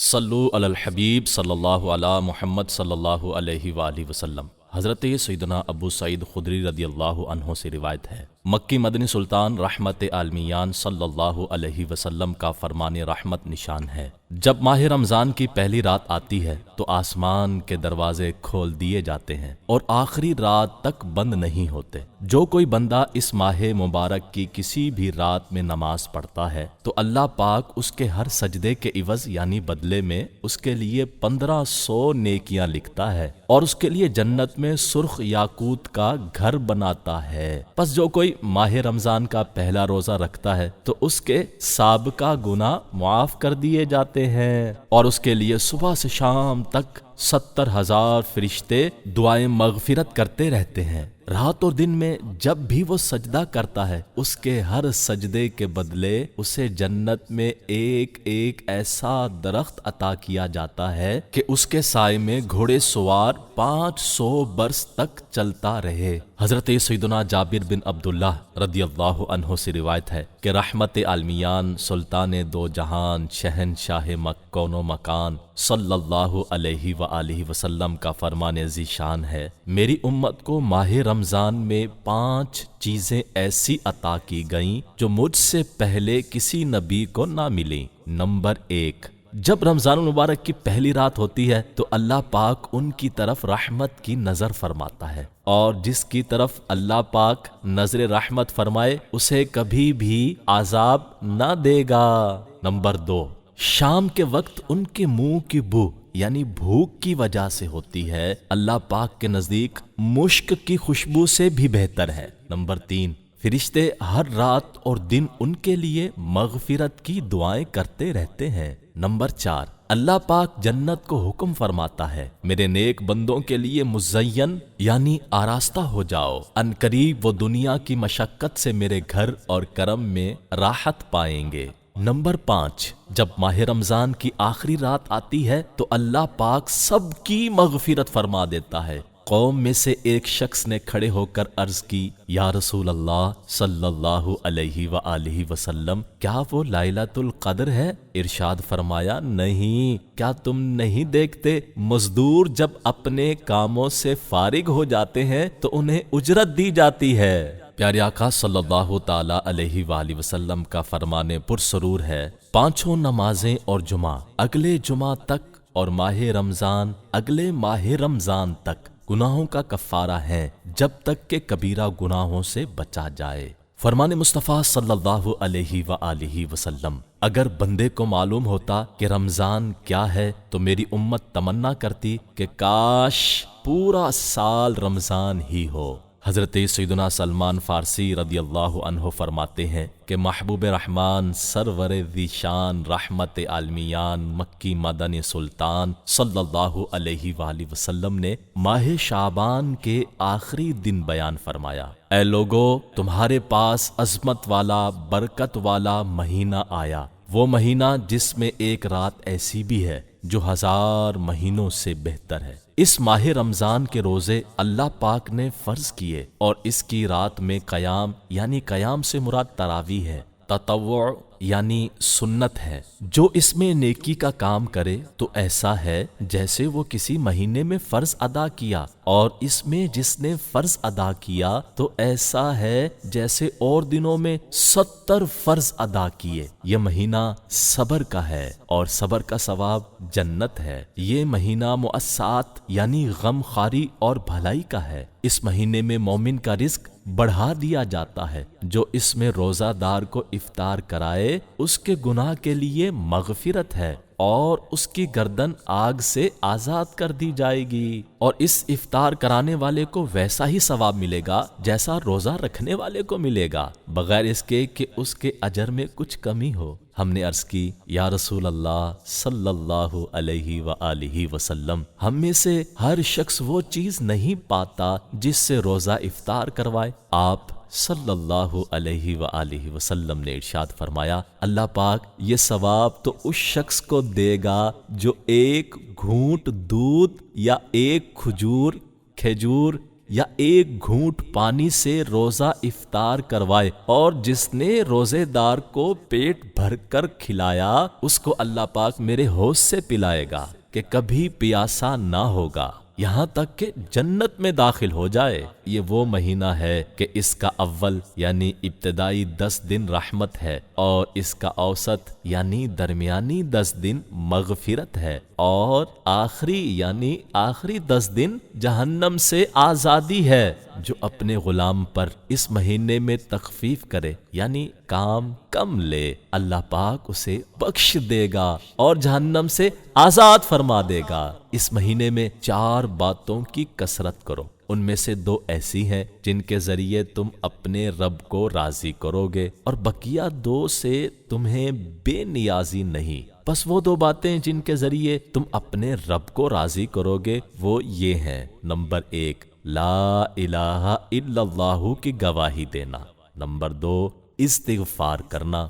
صلو علی الحبیب صلی اللہ علی محمد صلی اللہ علیہ وآلہ وسلم۔ حضرت سیدنا ابو سعید خدری رضی اللہ عنہ سے روایت ہے، مکی مدنی سلطان رحمت عالمیان صلی اللہ علیہ وسلم کا فرمان رحمت نشان ہے، جب ماہ رمضان کی پہلی رات آتی ہے تو آسمان کے دروازے کھول دیے جاتے ہیں اور آخری رات تک بند نہیں ہوتے۔ جو کوئی بندہ اس ماہ مبارک کی کسی بھی رات میں نماز پڑھتا ہے تو اللہ پاک اس کے ہر سجدے کے عوض یعنی بدلے میں اس کے لیے 1500 نیکیاں لکھتا ہے اور اس کے لیے جنت میں سرخ یاقوت کا گھر بناتا ہے۔ پس جو کوئی ماہ رمضان کا پہلا روزہ رکھتا ہے تو اس کے سابقہ گناہ معاف کر دیے جاتے ہیں اور اس کے لیے صبح سے شام تک 70,000 فرشتے دعائیں مغفرت کرتے رہتے ہیں۔ رات اور دن میں جب بھی وہ سجدہ کرتا ہے اس کے ہر سجدے کے بدلے اسے جنت میں ایک ایک ایسا درخت عطا کیا جاتا ہے کہ اس کے سائے میں گھوڑے سوار 500 برس تک چلتا رہے۔ حضرت سیدنا جابر بن عبداللہ رضی اللہ عنہ سے روایت ہے کہ رحمت عالمیان سلطان دو جہان شہنشاہ کون و مکان صلی اللہ علیہ وآلہ وسلم کا فرمان ذیشان ہے، میری امت کو ماہ رمضان میں 5 چیزیں ایسی عطا کی گئیں جو مجھ سے پہلے کسی نبی کو نہ ملیں۔ نمبر 1، جب رمضان المبارک کی پہلی رات ہوتی ہے تو اللہ پاک ان کی طرف رحمت کی نظر فرماتا ہے اور جس کی طرف اللہ پاک نظر رحمت فرمائے اسے کبھی بھی عذاب نہ دے گا۔ نمبر 2، شام کے وقت ان کے منہ کی بو یعنی بھوک کی وجہ سے ہوتی ہے، اللہ پاک کے نزدیک مشک کی خوشبو سے بھی بہتر ہے۔ نمبر 3، فرشتے ہر رات اور دن ان کے لیے مغفرت کی دعائیں کرتے رہتے ہیں۔ نمبر 4، اللہ پاک جنت کو حکم فرماتا ہے، میرے نیک بندوں کے لیے مزین یعنی آراستہ ہو جاؤ، ان قریب وہ دنیا کی مشقت سے میرے گھر اور کرم میں راحت پائیں گے۔ نمبر 5، جب ماہ رمضان کی آخری رات آتی ہے تو اللہ پاک سب کی مغفرت فرما دیتا ہے۔ قوم میں سے ایک شخص نے کھڑے ہو کر عرض کی، یا رسول اللہ صلی اللہ علیہ وآلہ وسلم، کیا وہ لیلۃ القدر ہے؟ ارشاد فرمایا، نہیں، کیا تم نہیں دیکھتے مزدور جب اپنے کاموں سے فارغ ہو جاتے ہیں تو انہیں اجرت دی جاتی ہے۔ پیارے آقا صلی اللہ تعالی علیہ وآلہ وسلم کا فرمان پرسرور ہے، 5 نمازیں اور جمعہ اگلے جمعہ تک اور ماہ رمضان اگلے ماہ رمضان تک گناہوں کا کفارہ ہے جب تک کہ کبیرہ گناہوں سے بچا جائے۔ فرمان مصطفیٰ صلی اللہ علیہ وآلہ وسلم، اگر بندے کو معلوم ہوتا کہ رمضان کیا ہے تو میری امت تمنا کرتی کہ کاش پورا سال رمضان ہی ہو۔ حضرت سیدنا سلمان فارسی رضی اللہ عنہ فرماتے ہیں کہ محبوب رحمان سرور ذیشان رحمت عالمیان مکی مدنی سلطان صلی اللہ علیہ وآلہ وسلم نے ماہ شعبان کے آخری دن بیان فرمایا، اے لوگو، تمہارے پاس عظمت والا برکت والا مہینہ آیا، وہ مہینہ جس میں ایک رات ایسی بھی ہے جو 1000 مہینوں سے بہتر ہے۔ اس ماہ رمضان کے روزے اللہ پاک نے فرض کیے اور اس کی رات میں قیام یعنی قیام سے مراد تراویح ہے، تطوع یعنی سنت ہے۔ جو اس میں نیکی کا کام کرے تو ایسا ہے جیسے وہ کسی مہینے میں فرض ادا کیا، اور اس میں جس نے فرض ادا کیا تو ایسا ہے جیسے اور دنوں میں 70 فرض ادا کیے۔ یہ مہینہ صبر کا ہے اور صبر کا ثواب جنت ہے۔ یہ مہینہ مؤسسات یعنی غم خواری اور بھلائی کا ہے۔ اس مہینے میں مومن کا رزق بڑھا دیا جاتا ہے۔ جو اس میں روزہ دار کو افطار کرائے اس کے گناہ کے لیے مغفرت ہے اور اس کی گردن آگ سے آزاد کر دی جائے گی، اور اس افطار کرانے والے کو ویسا ہی ثواب ملے گا جیسا روزہ رکھنے والے کو ملے گا، بغیر اس کے کہ اس کے اجر میں کچھ کمی ہو۔ ہم نے عرض کی، یا رسول اللہ صلی اللہ علیہ وآلہ وسلم، ہم میں سے ہر شخص وہ چیز نہیں پاتا جس سے روزہ افطار کروائے۔ آپ صلی اللہ علیہ وآلہ وسلم نے ارشاد فرمایا، اللہ پاک یہ ثواب تو اس شخص کو دے گا جو ایک گھونٹ دودھ یا ایک کھجور یا ایک گھونٹ پانی سے روزہ افطار کروائے، اور جس نے روزے دار کو پیٹ بھر کر کھلایا اس کو اللہ پاک میرے حوض سے پلائے گا کہ کبھی پیاسا نہ ہوگا یہاں تک کہ جنت میں داخل ہو جائے۔ یہ وہ مہینہ ہے کہ اس کا اول یعنی ابتدائی 10 دن رحمت ہے، اور اس کا اوسط یعنی درمیانی 10 دن مغفرت ہے، اور آخری یعنی آخری 10 دن جہنم سے آزادی ہے۔ جو اپنے غلام پر اس مہینے میں تخفیف کرے یعنی کام کم لے، اللہ پاک اسے بخش دے گا اور جہنم سے آزاد فرما دے گا۔ اس مہینے میں 4 باتوں کی کثرت کرو، ان میں سے 2 ایسی ہیں جن کے ذریعے تم اپنے رب کو راضی کرو گے، اور بقیہ 2 سے تمہیں بے نیازی نہیں۔ بس وہ 2 باتیں جن کے ذریعے تم اپنے رب کو راضی کرو گے وہ یہ ہیں: نمبر 1 لا الہ الا اللہ کی گواہی دینا، نمبر 2 استغفار کرنا۔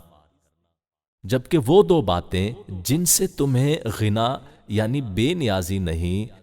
جبکہ وہ 2 باتیں جن سے تمہیں غنا یعنی بے نیازی نہیں،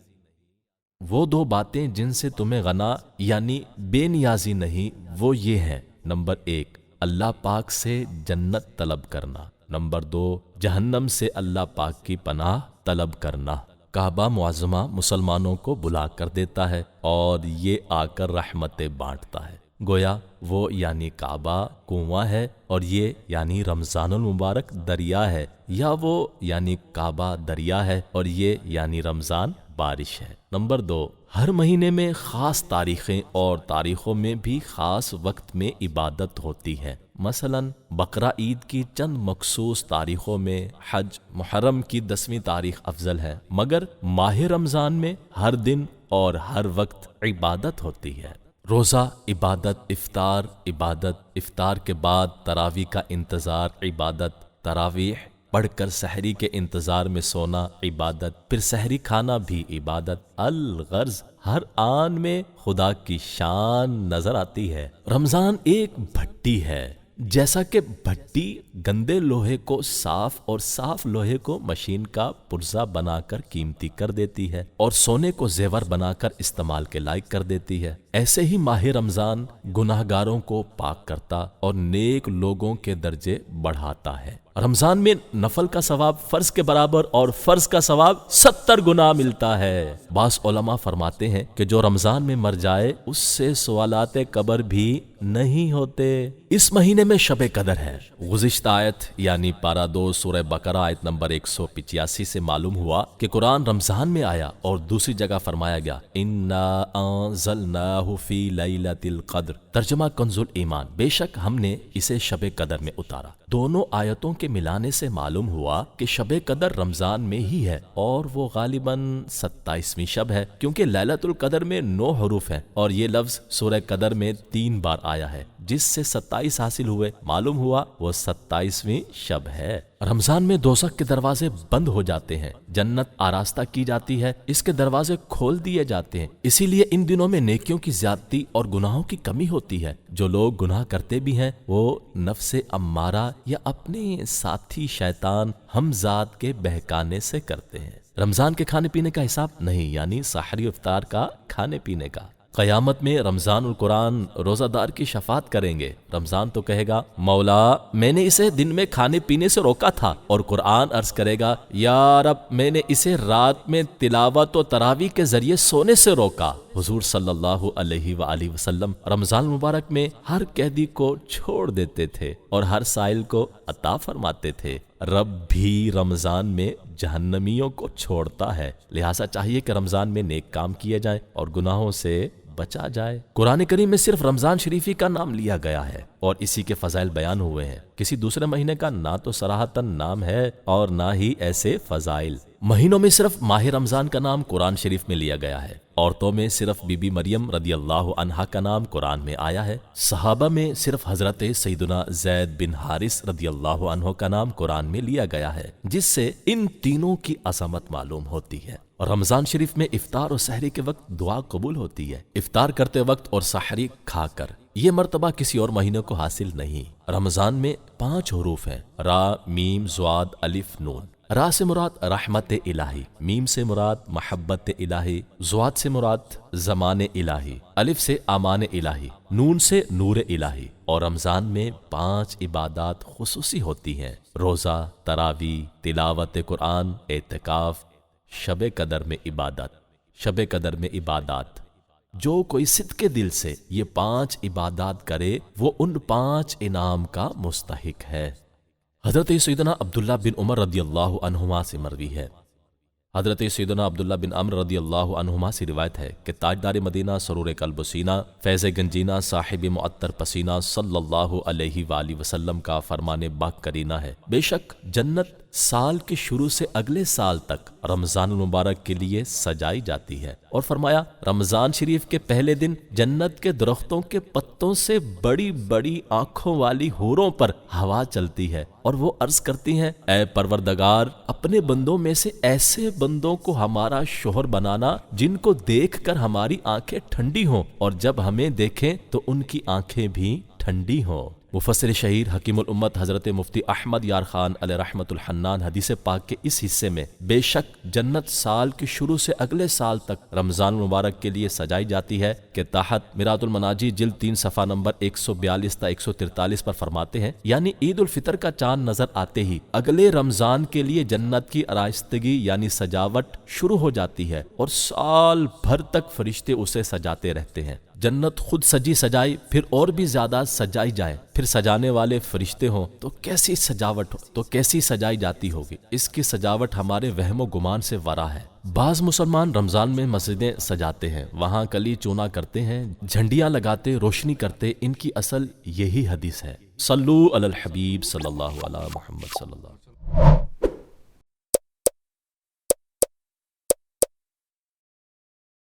وہ 2 باتیں جن سے تمہیں غنا یعنی بے نیازی نہیں وہ یہ ہیں: نمبر 1 اللہ پاک سے جنت طلب کرنا، نمبر 2 جہنم سے اللہ پاک کی پناہ طلب کرنا۔ کعبہ معظمہ مسلمانوں کو بلا کر دیتا ہے اور یہ آ کر رحمتیں بانٹتا ہے، گویا وہ یعنی کعبہ کنواں ہے اور یہ یعنی رمضان المبارک دریا ہے، یا وہ یعنی کعبہ دریا ہے اور یہ یعنی رمضان بارش ہے۔ نمبر 2 ہر مہینے میں خاص تاریخیں اور تاریخوں میں بھی خاص وقت میں عبادت ہوتی ہے، مثلا بقرہ عید کی چند مخصوص تاریخوں میں حج محرم کی 10ویں تاریخ افضل ہے، مگر ماہ رمضان میں ہر دن اور ہر وقت عبادت ہوتی ہے۔ روزہ عبادت، افطار عبادت، افطار کے بعد تراویح کا انتظار عبادت، تراویح پڑھ کر سحری کے انتظار میں سونا عبادت، پھر سحری کھانا بھی عبادت۔ الغرض ہر آن میں خدا کی شان نظر آتی ہے۔ رمضان ایک بھٹی ہے، جیسا کہ بھٹی گندے لوہے کو صاف اور صاف لوہے کو مشین کا پرزہ بنا کر قیمتی کر دیتی ہے اور سونے کو زیور بنا کر استعمال کے لائق کر دیتی ہے، ایسے ہی ماہ رمضان گناہگاروں کو پاک کرتا اور نیک لوگوں کے درجے بڑھاتا ہے۔ رمضان میں نفل کا ثواب فرض کے برابر اور فرض کا ثواب 70 گنا ملتا ہے۔ بعض علماء فرماتے ہیں کہ جو رمضان میں مر جائے اس سے سوالات قبر بھی نہیں ہوتے۔ اس مہینے میں شب قدر ہے۔ گزشتہ آیت یعنی پارہ 2 سورہ بقرہ آیت نمبر 185 سے معلوم ہوا کہ قرآن رمضان میں آیا، اور دوسری جگہ فرمایا گیا انا انزلناہ فی لیلۃ القدر، ترجمہ کنز الایمان، بے شک ہم نے اسے شب قدر میں اتارا۔ دونوں آیتوں کے ملانے سے معلوم ہوا کہ شب قدر رمضان میں ہی ہے، اور وہ غالباً 27ویں شب ہے، کیونکہ لیلۃ القدر میں 9 حروف ہیں اور یہ لفظ سورہ قدر میں 3 بار آیا ہے، جس سے 27 حاصل ہوئے، معلوم ہوا وہ 27ویں شب ہے۔ رمضان میں دوزخ کے دروازے بند ہو جاتے ہیں، جنت آراستہ کی جاتی ہے، اس کے دروازے کھول دیے جاتے ہیں، اسی لیے ان دنوں میں نیکیوں کی زیادتی اور گناہوں کی کمی ہوتی ہے۔ جو لوگ گناہ کرتے بھی ہیں وہ نفس امارہ یا اپنے ساتھی شیطان ہمزاد کے بہکانے سے کرتے ہیں۔ رمضان کے کھانے پینے کا حساب نہیں، یعنی سحری افطار کا کھانے پینے کا۔ قیامت میں رمضان القرآن روزہ دار کی شفاعت کریں گے۔ رمضان تو کہے گا مولا میں نے اسے دن میں کھانے پینے سے روکا تھا، اور قرآن عرض کرے گا یا رب میں نے اسے رات میں تلاوت و تراویح کے ذریعے سونے سے روکا۔ حضور صلی اللہ علیہ وآلہ وسلم رمضان مبارک میں ہر قیدی کو چھوڑ دیتے تھے اور ہر سائل کو عطا فرماتے تھے۔ رب بھی رمضان میں جہنمیوں کو چھوڑتا ہے، لہٰذا چاہیے کہ رمضان میں نیک کام کیے جائیں اور گناہوں سے بچا جائے۔ قرآن کریم میں صرف رمضان شریفی کا نام لیا گیا ہے اور اسی کے فضائل بیان ہوئے ہیں، کسی دوسرے مہینے کا نہ تو صراحتاً نام ہے اور نہ ہی ایسے فضائل۔ مہینوں میں صرف ماہ رمضان کا نام قرآن شریف میں لیا گیا ہے، عورتوں میں صرف بی بی مریم رضی اللہ عنہا کا نام قرآن میں آیا ہے، صحابہ میں صرف حضرت سیدنا زید بن حارث رضی اللہ عنہ کا نام قرآن میں لیا گیا ہے، جس سے ان تینوں کی عظمت معلوم ہوتی ہے۔ اور رمضان شریف میں افطار اور سحری کے وقت دعا قبول ہوتی ہے، افطار کرتے وقت اور سحری کھا کر، یہ مرتبہ کسی اور مہینے کو حاصل نہیں۔ رمضان میں 5 حروف ہیں، را، میم، ضاد، الف، نون۔ را سے مراد رحمت الہی، میم سے مراد محبت الہی، ضاد سے مراد زمان الہی، الف سے امان الہی، نون سے نور الہی۔ اور رمضان میں 5 عبادات خصوصی ہوتی ہیں: روزہ، تراویح، تلاوت قرآن، اعتکاف، شب قدر میں عبادت۔ شب قدر میں عبادات، جو کوئی صدقے دل سے یہ 5 عبادات کرے وہ ان 5 انعام کا مستحق ہے۔ حضرت سیدنا عبداللہ بن عمر رضی اللہ عنہما سے مروی ہے، حضرت سیدنا عبداللہ بن عمر رضی اللہ عنہما سے روایت ہے کہ تاجدار مدینہ سرور قلب و سینہ فیض گنجینہ صاحب معطر پسینہ صلی اللہ علیہ وآلہ وسلم کا فرمان باق کرینہ ہے، بے شک جنت سال کے شروع سے اگلے سال تک رمضان المبارک کے لیے سجائی جاتی ہے، اور فرمایا رمضان شریف کے پہلے دن جنت کے درختوں کے پتوں سے بڑی بڑی آنکھوں والی حوروں پر ہوا چلتی ہے، اور وہ عرض کرتی ہیں اے پروردگار اپنے بندوں میں سے ایسے بندوں کو ہمارا شوہر بنانا جن کو دیکھ کر ہماری آنکھیں ٹھنڈی ہوں اور جب ہمیں دیکھیں تو ان کی آنکھیں بھی ٹھنڈی ہوں۔ مفسر شہیر حکیم الامت حضرت مفتی احمد یار خان علیہ رحمت الحنان حدیث پاک کے اس حصے میں بے شک جنت سال کے شروع سے اگلے سال تک رمضان المبارک کے لیے سجائی جاتی ہے کے تحت میرات المناجی جلد 3 صفحہ نمبر 142 تا 143 پر فرماتے ہیں، یعنی عید الفطر کا چاند نظر آتے ہی اگلے رمضان کے لیے جنت کی آرائستگی یعنی سجاوٹ شروع ہو جاتی ہے، اور سال بھر تک فرشتے اسے سجاتے رہتے ہیں۔ جنت خود سجی سجائی پھر اور بھی زیادہ سجائی جائے، پھر سجانے والے فرشتے ہوں تو کیسی سجاوٹ ہو، تو کیسی سجائی جاتی ہوگی۔ اس کی سجاوٹ ہمارے وہم و گمان سے ورا ہے۔ بعض مسلمان رمضان میں مسجدیں سجاتے ہیں، وہاں کلی چونا کرتے ہیں، جھنڈیاں لگاتے، روشنی کرتے، ان کی اصل یہی حدیث ہے۔ صلو علی الحبیب صلی اللہ علیہ محمد صلی اللہ